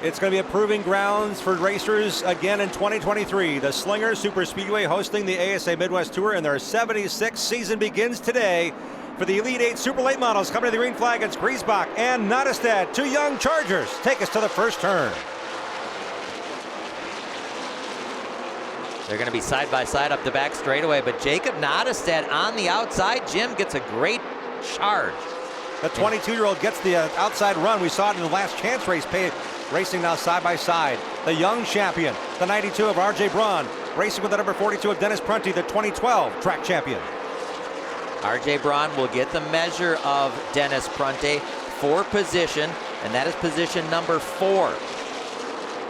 It's going to be a proving grounds for racers again in 2023. The Slinger Super Speedway hosting the ASA Midwest Tour, and their 76th season begins today for the Elite 8 Super Late Models. Coming to the green flag, it's Griesbach and Nottestad. Two young Chargers take us to the first turn. They're going to be side by side up the back straightaway, but Jacob Nottestad on the outside. Jim gets a great charge. The 22-year-old gets the outside run. We saw it in the last chance race, racing now side by side. The young champion, the 92 of RJ Braun, racing with the number 42 of Dennis Prunty, the 2012 track champion. RJ Braun will get the measure of Dennis Prunty for position, and that is position number 4.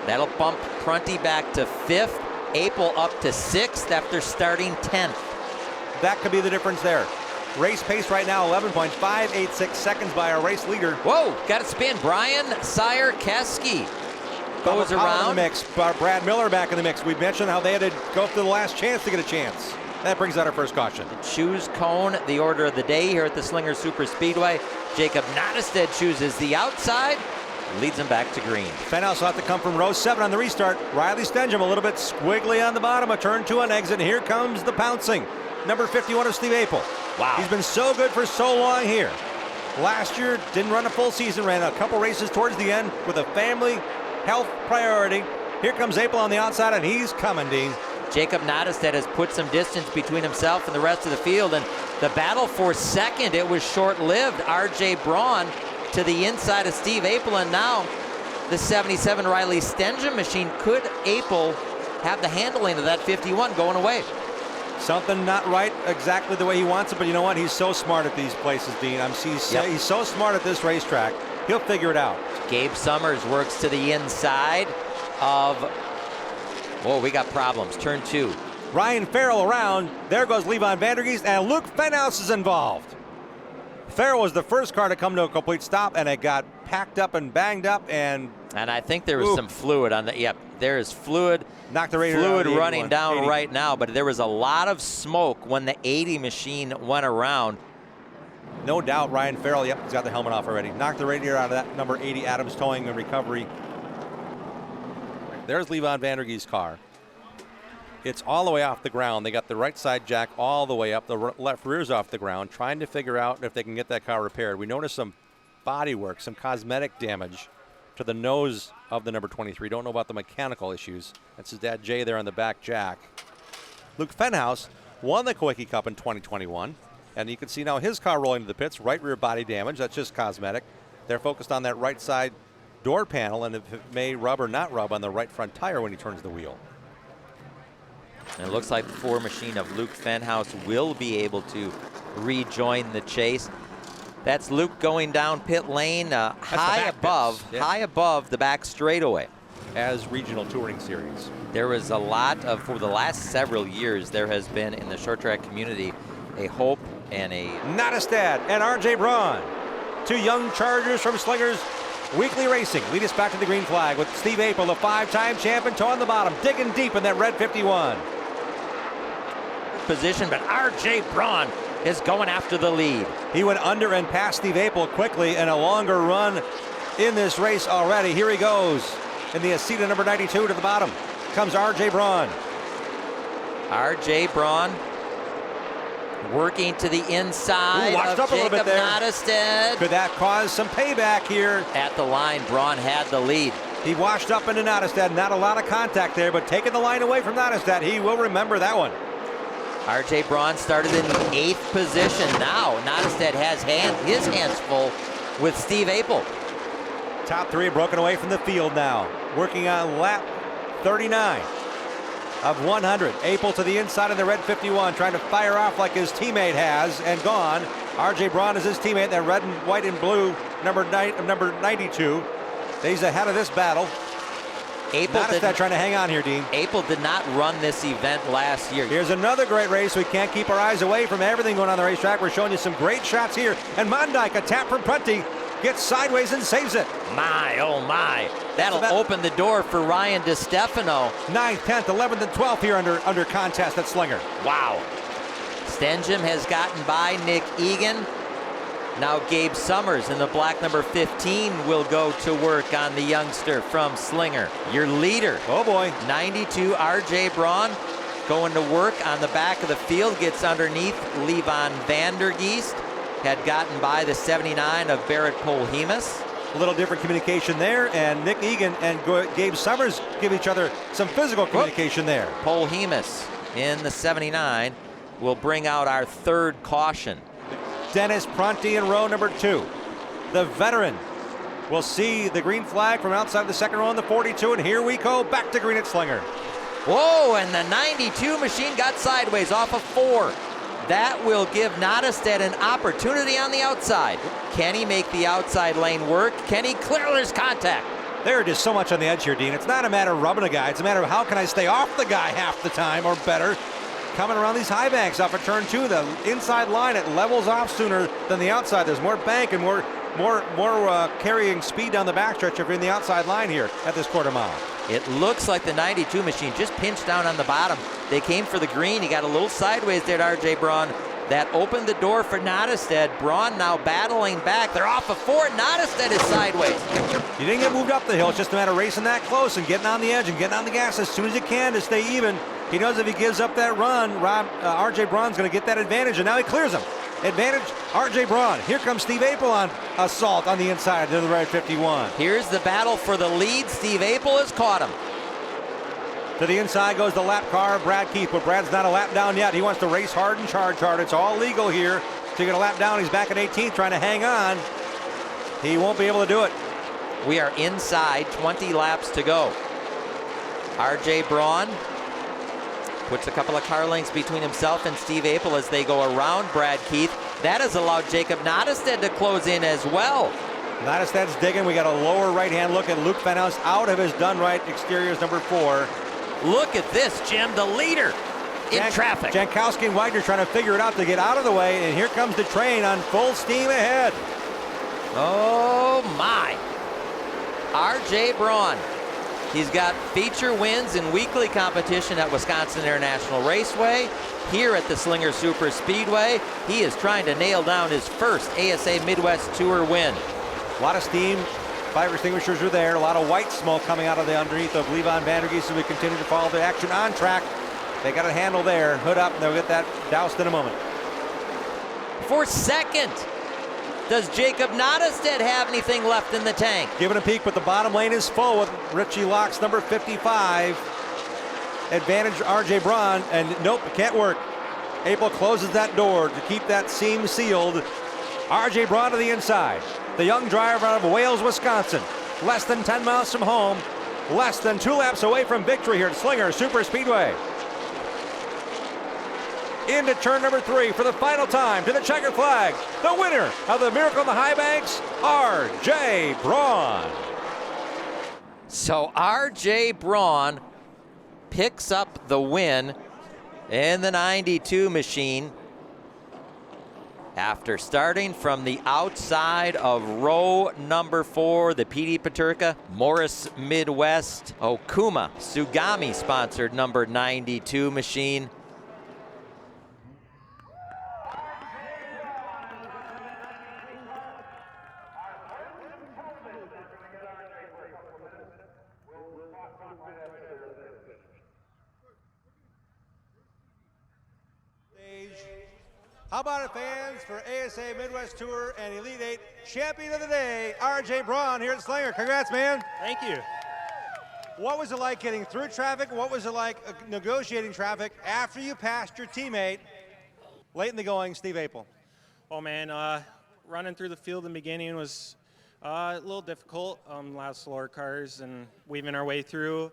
That'll bump Prunty back to 5th, Apel up to 6th after starting 10th. That could be the difference there. Race pace right now, 11.586 seconds by our race leader. Whoa, got to spin. Brian Sire-Keski goes around. In the mix. Brad Miller back in the mix. We mentioned how they had to go to the last chance to get a chance. That brings out our first caution. The choose cone, the order of the day here at the Slinger Super Speedway. Jacob Nottestad chooses the outside, leads him back to green. Fenhouse will have to come from row 7 on the restart. Riley Stengham a little bit squiggly on the bottom, a turn 2 on exit. Here comes the pouncing. Number 51 of Steve Apel. Wow. He's been so good for so long here. Last year, didn't run a full season, ran a couple races towards the end with a family health priority. Here comes Apel on the outside, and he's coming, Dean. Jacob Nottestad has put some distance between himself and the rest of the field, and the battle for second, it was short-lived. RJ Braun to the inside of Steve Apel, and now the 77 Riley Stengham machine. Could Apel have the handling of that 51 going away? Something not right exactly the way he wants it, but you know what? He's so smart at these places, Dean. He's so smart at this racetrack. He'll figure it out. Gabe Summers works to the inside of... Whoa, we got problems. Turn 2. Ryan Farrell around. There goes Levon Vandergeest, and Luke Fenhouse is involved. Farrell was the first car to come to a complete stop, and it got packed up and banged up, and I think there was some fluid on the... Yep, there is fluid. Knocked the radiator Fluid running down 80. Right now, but there was a lot of smoke when the 80 machine went around. No doubt Ryan Farrell, yep, he's got the helmet off already. Knocked the radiator out of that number 80 Adams Towing and Recovery. There's Levon Vandergeest's car. It's all the way off the ground. They got the right side jack all the way up. The left rear's off the ground, trying to figure out if they can get that car repaired. We noticed some body work, some cosmetic damage to the nose of the number 23. Don't know about the mechanical issues. That's his dad, Jay, there on the back jack. Luke Fenhouse won the Kawicki Cup in 2021. And you can see now his car rolling to the pits, right rear body damage. That's just cosmetic. They're focused on that right side door panel and if it may rub or not rub on the right front tire when he turns the wheel. And it looks like the 4 machine of Luke Fenhouse will be able to rejoin the chase. That's Luke going down pit lane high above the back straightaway. As regional touring series. There was a lot of, for the last several years, there has been in the short track community a hope and a... Nottestad and RJ Braun. 2 young Chargers from Slingers Weekly Racing lead us back to the green flag with Steve Apel, the 5-time champion, toe on the bottom, digging deep in that red 51. Position, but RJ Braun is going after the lead. He went under and past Steve Apel quickly in a longer run in this race already. Here he goes in the Aceta number 92 to the bottom. Comes RJ Braun. RJ Braun working to the inside of Jacob Nottestad. Could that cause some payback here? At the line, Braun had the lead. He washed up into Nottestad. Not a lot of contact there, but taking the line away from Nottestad. He will remember that one. RJ Braun started in 8th position. Now Nottestad has his hands full with Steve Apel. Top 3 broken away from the field now. Working on lap 39 of 100. Apel to the inside of the red 51, trying to fire off like his teammate has, and gone. RJ Braun is his teammate, that red and white and blue number 92. He's ahead of this battle. Nottestad trying to hang on here, Dean. Apel did not run this event last year. Here's another great race. We can't keep our eyes away from everything going on the racetrack. We're showing you some great shots here. And Mondyke, a tap from Prunty, gets sideways and saves it. My, oh my. That'll open the door for Ryan DiStefano. 9th, 10th, 11th, and 12th here under contest at Slinger. Wow. Stengham has gotten by Nick Egan. Now Gabe Summers in the black number 15 will go to work on the youngster from Slinger. Your leader. Oh boy. 92 RJ Braun going to work on the back of the field, gets underneath Levon Vandergeest. Had gotten by the 79 of Barrett Polhemus. A little different communication there, and Nick Egan and Gabe Summers give each other some physical communication there. Polhemus in the 79 will bring out our third caution. Dennis Pronti in row number 2. The veteran will see the green flag from outside the second row in the 42, and here we go back to green at Slinger. Whoa, and the 92 machine got sideways off of 4. That will give Nottestead an opportunity on the outside. Can he make the outside lane work? Can he clear his contact? There is so much on the edge here, Dean. It's not a matter of rubbing a guy. It's a matter of how can I stay off the guy half the time or better. Coming around these high banks off of turn 2, the inside line, it levels off sooner than the outside. There's more bank and more carrying speed down the backstretch if you're in the outside line here at this quarter mile. It looks like the 92 machine just pinched down on the bottom. They came for the green. He got a little sideways there to RJ Braun. That opened the door for Nottestead. Braun now battling back. They're off of 4. Nottestead is sideways. You didn't get moved up the hill. It's just a matter of racing that close and getting on the edge and getting on the gas as soon as you can to stay even. He knows if he gives up that run, RJ Braun's going to get that advantage, and now he clears him. Advantage, RJ Braun. Here comes Steve Apel on assault on the inside to the right 51. Here's the battle for the lead. Steve Apel has caught him. To the inside goes the lap car, Brad Keith, but Brad's not a lap down yet. He wants to race hard and charge hard. It's all legal here to get a lap down. He's back at 18th trying to hang on. He won't be able to do it. We are inside, 20 laps to go. RJ Braun puts a couple of car lengths between himself and Steve Apel as they go around Brad Keith. That has allowed Jacob Nottestead to close in as well. Nottestead's digging. We got a lower right-hand look at Luke Van House out of his done right. Exteriors number 4. Look at this, Jim, the leader in traffic. Jankowski and Widener trying to figure it out to get out of the way, and here comes the train on full steam ahead. Oh my. RJ Braun. He's got feature wins in weekly competition at Wisconsin International Raceway. Here at the Slinger Super Speedway, he is trying to nail down his first ASA Midwest Tour win. A lot of steam. 5 extinguishers are there. A lot of white smoke coming out of the underneath of Levon Vandergeest as we continue to follow the action on track. They got a handle there. Hood up, and they'll get that doused in a moment. For second, does Jacob Nottestead have anything left in the tank? Giving a peek, but the bottom lane is full with Richie Locke's number 55. Advantage RJ Braun, and nope, it can't work. Apel closes that door to keep that seam sealed. RJ Braun to the inside. The young driver out of Wales, Wisconsin. Less than 10 miles from home. Less than 2 laps away from victory here at Slinger Super Speedway. Into turn number 3 for the final time to the checkered flag. The winner of the Miracle on the High Banks, RJ Braun. So RJ Braun picks up the win in the 92 machine after starting from the outside of row number 4, the PD Paterka Morris Midwest Okuma Sugami sponsored number 92 machine. How about it, fans, for ASA Midwest Tour and Elite 8 champion of the day, RJ Braun here at Slinger. Congrats, man. Thank you. What was it like getting through traffic? What was it like negotiating traffic after you passed your teammate late in the going, Steve Apel? Oh, man, running through the field in the beginning was a little difficult. A lot of slower cars and weaving our way through.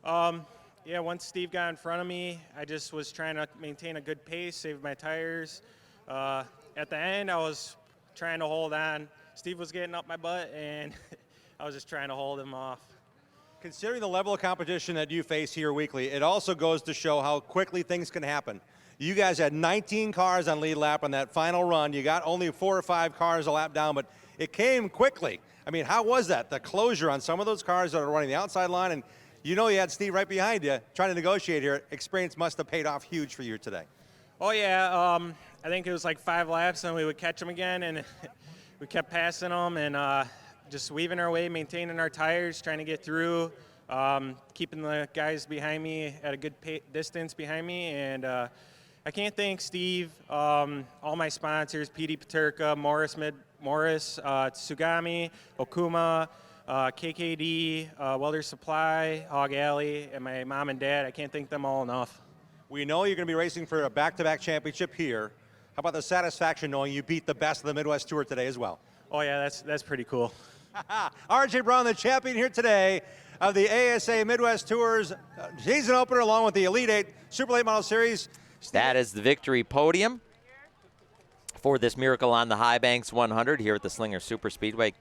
Yeah, once Steve got in front of me, I just was trying to maintain a good pace, save my tires. At the end, I was trying to hold on. Steve was getting up my butt, and I was just trying to hold him off. Considering the level of competition that you face here weekly, it also goes to show how quickly things can happen. You guys had 19 cars on lead lap on that final run. You got only 4 or 5 cars a lap down, but it came quickly. I mean, how was that? The closure on some of those cars that are running the outside line, and you know you had Steve right behind you trying to negotiate here. Experience must have paid off huge for you today. Oh, yeah. I think it was like 5 laps, and we would catch him again, and we kept passing them and just weaving our way, maintaining our tires, trying to get through, keeping the guys behind me at a good distance behind me. And I can't thank Steve, all my sponsors, PD Paterka, Morris, Tsugami, Okuma, KKD, Welder Supply, Hog Alley, and my mom and dad. I can't thank them all enough. We know you're going to be racing for a back-to-back championship here. How about the satisfaction knowing you beat the best of the Midwest Tour today as well? Oh yeah, that's pretty cool. RJ Braun, the champion here today of the ASA Midwest Tours season opener, along with the Elite 8 Super Late Model Series. That is the victory podium for this Miracle on the High Banks 100 here at the Slinger Super Speedway.